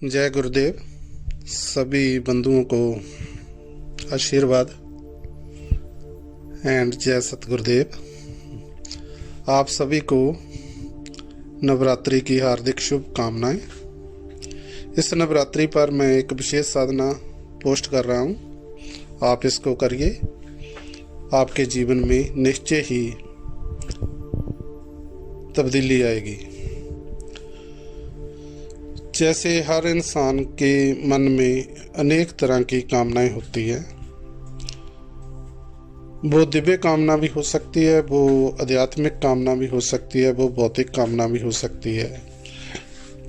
जय गुरुदेव। सभी बंधुओं को आशीर्वाद एंड जय सतगुरुदेव। आप सभी को नवरात्रि की हार्दिक शुभकामनाएं। इस नवरात्रि पर मैं एक विशेष साधना पोस्ट कर रहा हूं, आप इसको करिए। आपके जीवन में निश्चय ही तब्दीली आएगी। जैसे हर इंसान के मन में अनेक तरह की कामनाएं होती है, वो दिव्य कामना भी हो सकती है, वो आध्यात्मिक कामना भी हो सकती है, वो भौतिक कामना भी हो सकती है।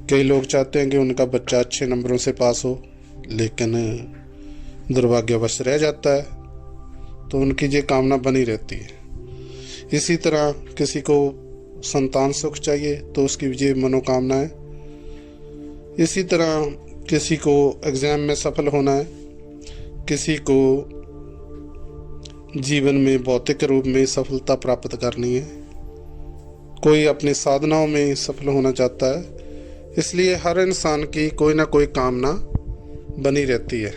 कई लोग चाहते हैं कि उनका बच्चा अच्छे नंबरों से पास हो, लेकिन दुर्भाग्यवश रह जाता है, तो उनकी ये कामना बनी रहती है। इसी तरह किसी को संतान सुख चाहिए तो उसकी ये मनोकामना है। इसी तरह किसी को एग्ज़ाम में सफल होना है, किसी को जीवन में भौतिक रूप में सफलता प्राप्त करनी है, कोई अपनी साधनाओं में सफल होना चाहता है। इसलिए हर इंसान की कोई ना कोई कामना बनी रहती है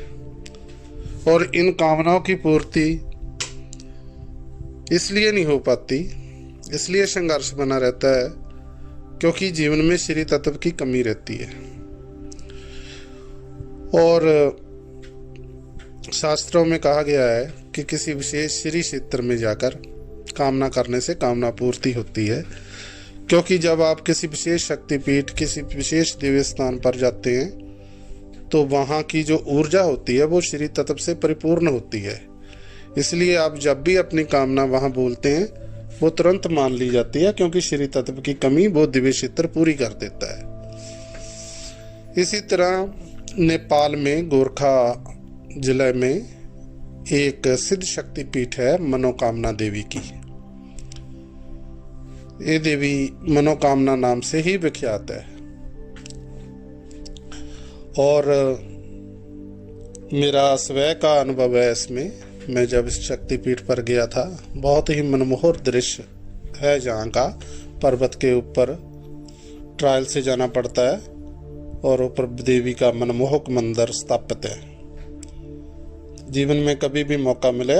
और इन कामनाओं की पूर्ति इसलिए नहीं हो पाती, इसलिए संघर्ष बना रहता है क्योंकि जीवन में श्री तत्व की कमी रहती है। और शास्त्रों में कहा गया है कि किसी विशेष श्री क्षेत्र में जाकर कामना करने से कामना पूर्ति होती है, क्योंकि जब आप किसी विशेष शक्तिपीठ, किसी विशेष दिव्य स्थान पर जाते हैं तो वहाँ की जो ऊर्जा होती है वो श्री तत्व से परिपूर्ण होती है। इसलिए आप जब भी अपनी कामना वहाँ बोलते हैं वो तुरंत मान ली जाती है, क्योंकि श्री तत्व की कमी वो दिव्य क्षेत्र पूरी कर देता है। इसी तरह नेपाल में गोरखा जिले में एक सिद्ध शक्ति पीठ है मनोकामना देवी की। ये देवी मनोकामना नाम से ही विख्यात है। और मेरा स्वयं का अनुभव है इसमें। मैं जब इस शक्तिपीठ पर गया था, बहुत ही मनमोहक दृश्य है। जहाँ का पर्वत के ऊपर ट्रायल से जाना पड़ता है और ऊपर देवी का मनमोहक मंदिर स्थापित है। जीवन में कभी भी मौका मिले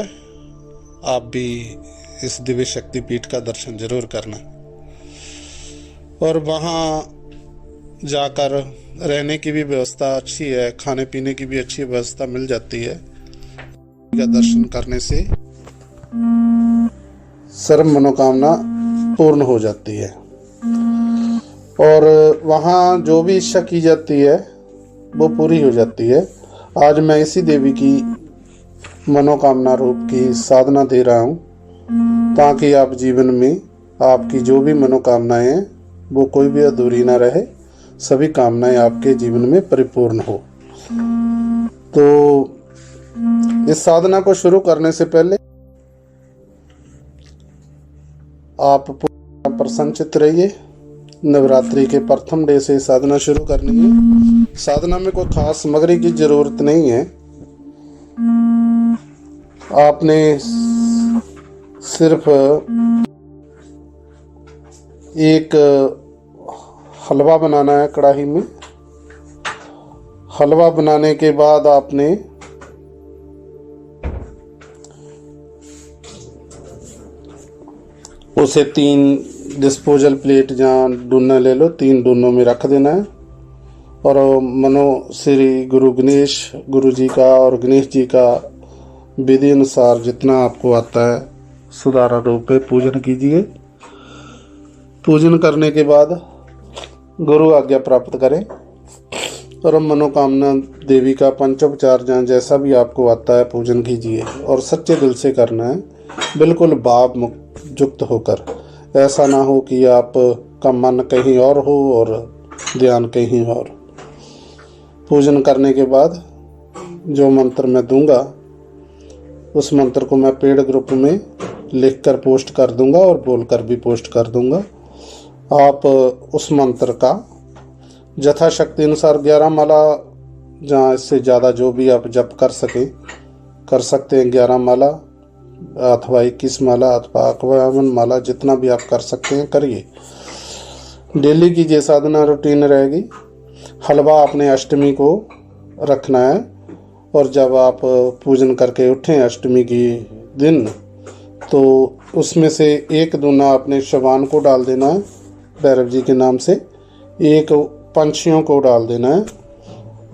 आप भी इस दिव्य शक्तिपीठ का दर्शन जरूर करना। और वहाँ जाकर रहने की भी व्यवस्था अच्छी है, खाने पीने की भी अच्छी व्यवस्था मिल जाती है। का दर्शन करने से सर्व मनोकामना पूर्ण हो जाती है और वहाँ जो भी इच्छा की जाती है वो पूरी हो जाती है। आज मैं इसी देवी की मनोकामना रूप की साधना दे रहा हूँ, ताकि आप जीवन में आपकी जो भी मनोकामनाएं हैं वो कोई भी अधूरी ना रहे, सभी कामनाएं आपके जीवन में परिपूर्ण हो। तो इस साधना को शुरू करने से पहले आप पूरा प्रसन्नचित्त रहिए। नवरात्रि के प्रथम डे से साधना शुरू करनी है। साधना में कोई खास सामग्री की जरूरत नहीं है। आपने सिर्फ एक हलवा बनाना है कढ़ाई में। हलवा बनाने के बाद आपने उसे 3 डिस्पोजल प्लेट जहाँ डूना ले लो, 3 डूनों में रख देना है और मनो श्री गुरु गणेश गुरु जी का और गणेश जी का विधि अनुसार जितना आपको आता है सुधारा रूप में पूजन कीजिए। पूजन करने के बाद गुरु आज्ञा प्राप्त करें और मनोकामना देवी का पंचोपचार जहाँ जैसा भी आपको आता है पूजन कीजिए और सच्चे दिल से करना है, बिल्कुल भाव मुक्त होकर। ऐसा ना हो कि आप का मन कहीं और हो और ध्यान कहीं और। पूजन करने के बाद जो मंत्र मैं दूंगा उस मंत्र को मैं पेड ग्रुप में लिखकर पोस्ट कर दूंगा और बोलकर भी पोस्ट कर दूंगा। आप उस मंत्र का यथाशक्ति अनुसार 11 माला, जहाँ इससे ज़्यादा जो भी आप जप कर सकते हैं 11 माला अथवा 21 माला अथवा 51 माला, जितना भी आप कर सकते हैं करिए। डेली की ये साधना रूटीन रहेगी। हलवा अपने अष्टमी को रखना है। और जब आप पूजन करके उठें अष्टमी की दिन, तो उसमें से एक दूना अपने शवान को डाल देना है भैरव जी के नाम से, एक पंछियों को डाल देना है,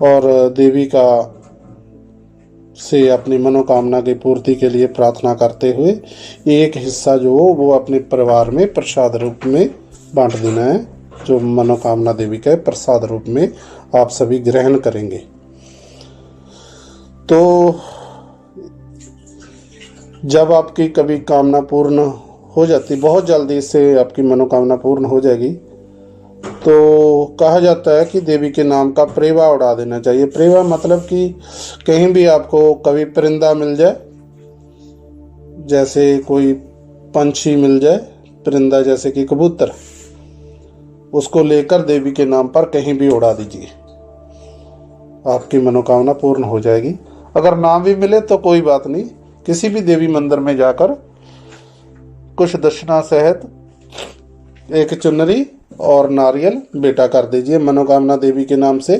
और देवी का से अपनी मनोकामना की पूर्ति के लिए प्रार्थना करते हुए एक हिस्सा जो हो वो अपने परिवार में प्रसाद रूप में बांट देना है, जो मनोकामना देवी का प्रसाद रूप में आप सभी ग्रहण करेंगे। तो जब आपकी कभी कामना पूर्ण हो जाती, बहुत जल्दी इससे आपकी मनोकामना पूर्ण हो जाएगी, तो कहा जाता है कि देवी के नाम का प्रेवा उड़ा देना चाहिए। प्रेवा मतलब कि कहीं भी आपको कभी परिंदा मिल जाए, जैसे कोई पंछी मिल जाए, परिंदा जैसे कि कबूतर, उसको लेकर देवी के नाम पर कहीं भी उड़ा दीजिए, आपकी मनोकामना पूर्ण हो जाएगी। अगर ना भी मिले तो कोई बात नहीं, किसी भी देवी मंदिर में जाकर कुछ दक्षिणा सहित एक चुनरी और नारियल बेटा कर दीजिए मनोकामना देवी के नाम से,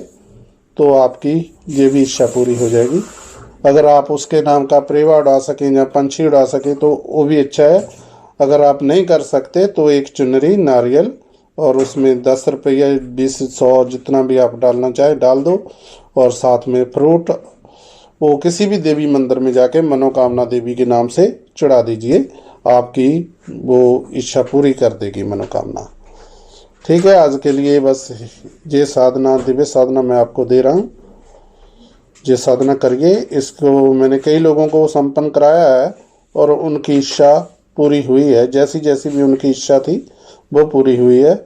तो आपकी ये भी इच्छा पूरी हो जाएगी। अगर आप उसके नाम का प्रेवा उड़ा सकें या पंछी उड़ा सकें तो वो भी अच्छा है। अगर आप नहीं कर सकते तो एक चुनरी, नारियल और उसमें 10 रुपया, 20, 100 जितना भी आप डालना चाहे डाल दो, और साथ में फ्रूट, वो किसी भी देवी मंदिर में जाके मनोकामना देवी के नाम से चढ़ा दीजिए, आपकी वो इच्छा पूरी कर देगी मनोकामना। ठीक है, आज के लिए बस ये साधना, दिव्य साधना मैं आपको दे रहा हूँ, ये साधना करिए। इसको मैंने कई लोगों को संपन्न कराया है और उनकी इच्छा पूरी हुई है, जैसी जैसी भी उनकी इच्छा थी वो पूरी हुई है।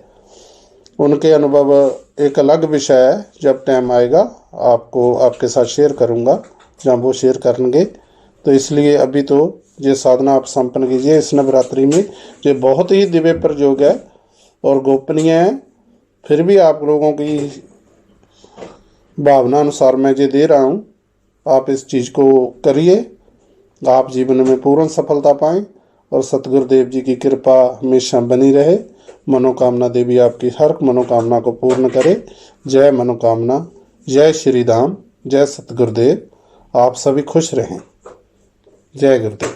उनके अनुभव एक अलग विषय है, जब टाइम आएगा आपको आपके साथ शेयर करूँगा, जहाँ वो शेयर करेंगे। तो इसलिए अभी तो ये साधना आप संपन्न कीजिए इस नवरात्रि में। ये बहुत ही दिव्य प्रयोग है और गोपनीय है, फिर भी आप लोगों की भावना अनुसार मैं ये दे रहा हूँ। आप इस चीज़ को करिए, आप जीवन में पूर्ण सफलता पाएं और सतगुरुदेव जी की कृपा हमेशा बनी रहे। मनोकामना देवी आपकी हर मनोकामना को पूर्ण करे। जय मनोकामना, जय श्री धाम, जय सतगुरुदेव। आप सभी खुश रहें। जय गुरुदेव।